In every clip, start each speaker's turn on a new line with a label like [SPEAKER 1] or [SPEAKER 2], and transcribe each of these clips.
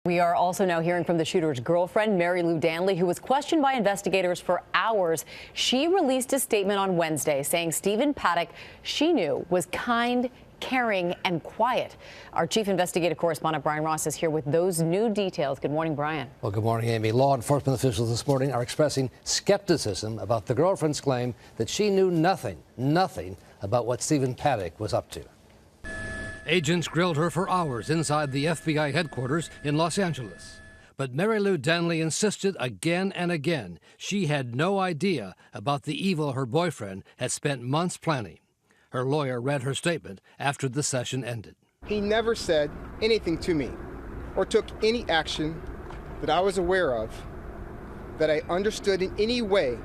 [SPEAKER 1] We are also now hearing from the shooter's girlfriend, Marilou Danley, who was questioned by investigators for hours. She released a statement on Wednesday saying Stephen Paddock, she knew, was kind, caring, and quiet. Our chief investigative correspondent, Brian Ross, is here with those new details. Good morning, Brian.
[SPEAKER 2] Well, good morning, Amy. Law enforcement officials this morning are expressing skepticism about the girlfriend's claim that she knew nothing about what Stephen Paddock was up to.
[SPEAKER 3] Agents grilled her for hours inside the FBI headquarters in Los Angeles. But Marilou Danley insisted again and again she had no idea about the evil her boyfriend had spent months planning. Her lawyer read her statement after the session ended.
[SPEAKER 4] He never said anything to me or took any action that I was aware of that I understood in any way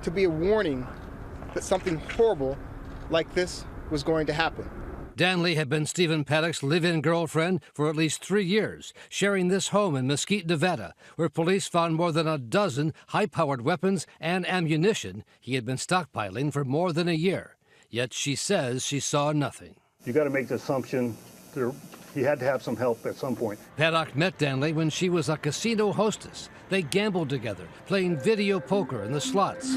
[SPEAKER 4] to be a warning that something horrible like this was going to happen.
[SPEAKER 3] Danley had been Stephen Paddock's live-in girlfriend for at least 3 years, sharing this home in Mesquite, Nevada, where police found more than a dozen high-powered weapons and ammunition he had been stockpiling for more than a year. Yet she says she saw nothing.
[SPEAKER 5] You got to make the assumption that he had to have some help at some point.
[SPEAKER 3] Paddock met Danley when she was a casino hostess. They gambled together, playing video poker in the slots.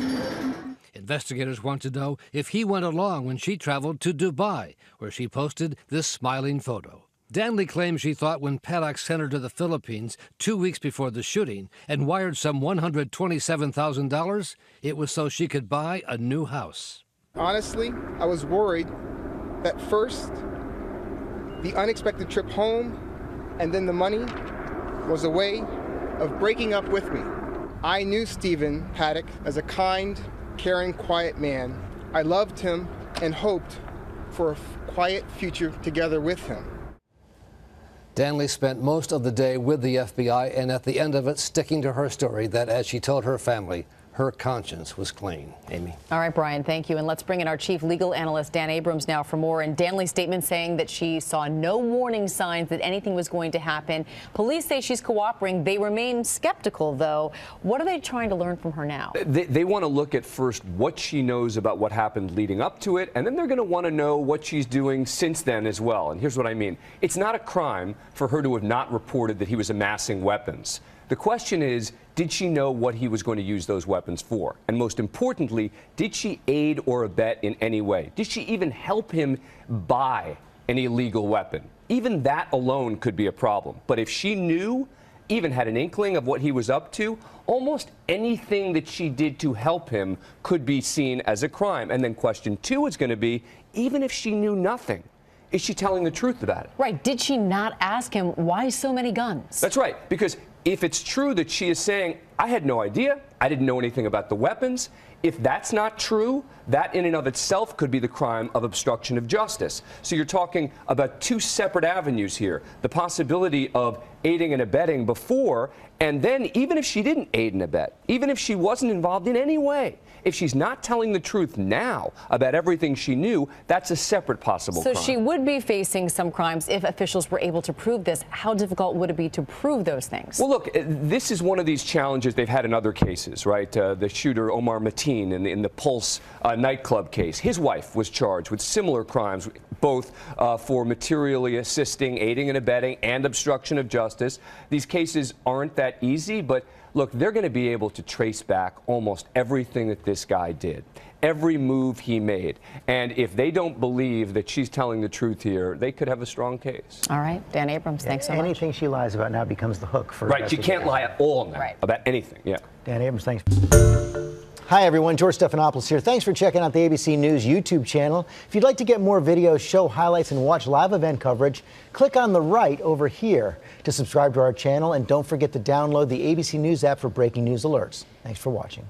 [SPEAKER 3] Investigators want to know if he went along when she traveled to Dubai, where she posted this smiling photo. Danley claims she thought when Paddock sent her to the Philippines 2 weeks before the shooting and wired some $127,000, it was so she could buy a new house.
[SPEAKER 4] Honestly, I was worried that first, the unexpected trip home and then the money was a way of breaking up with me. I knew Stephen Paddock as a kind, caring, quiet man. I loved him and hoped for a quiet future together with him.
[SPEAKER 2] Danley spent most of the day with the FBI and at the end of it sticking to her story that, as she told her family, her conscience was clean. Amy.
[SPEAKER 1] All right, Brian, thank you. And let's bring in our chief legal analyst, Dan Abrams, now for more. And Danley's statement saying that she saw no warning signs that anything was going to happen. Police say she's cooperating. They remain skeptical, though. What are they trying to learn from her now?
[SPEAKER 6] They want to look at first what she knows about what happened leading up to it, and then they're going to want to know what she's doing since then as well. And here's what I mean. It's not a crime for her to have not reported that he was amassing weapons. The question is, did she know what he was going to use those weapons for? And most importantly, did she aid or abet in any way? Did she even help him buy an illegal weapon? Even that alone could be a problem. But if she knew, even had an inkling of what he was up to, almost anything that she did to help him could be seen as a crime. And then question two is going to be, even if she knew nothing, is she telling the truth about it?
[SPEAKER 1] Right. Did she not ask him why so many guns?
[SPEAKER 6] That's right. Because if it's true that she is saying, I had no idea, I didn't know anything about the weapons, if that's not true, that in and of itself could be the crime of obstruction of justice. So you're talking about two separate avenues here. The possibility of aiding and abetting before, and then even if she didn't aid and abet, even if she wasn't involved in any way, if she's not telling the truth now about everything she knew, that's a separate possible crime.
[SPEAKER 1] So she would be facing some crimes if officials were able to prove this. How difficult would it be to prove those things?
[SPEAKER 6] Well, look, this is one of these challenges they've had in other cases, right? The shooter, Omar Mateen, in the Pulse nightclub case. His wife was charged with similar crimes, both for materially assisting, aiding and abetting, and obstruction of justice. These cases aren't that easy, but look, they're going to be able to trace back almost everything that this guy did, every move he made. And if they don't believe that she's telling the truth here, they could have a strong case.
[SPEAKER 1] All right. Dan Abrams, thanks so much.
[SPEAKER 7] Anything she lies about now becomes the hook for...
[SPEAKER 6] Right. She can't lie at all now about anything. Yeah.
[SPEAKER 7] Dan Abrams, thanks. Hi, everyone. George Stephanopoulos here. Thanks for checking out the ABC News YouTube channel. If you'd like to get more videos, show highlights, and watch live event coverage, click on the right over here to subscribe to our channel. And don't forget to download the ABC News app for breaking news alerts. Thanks for watching.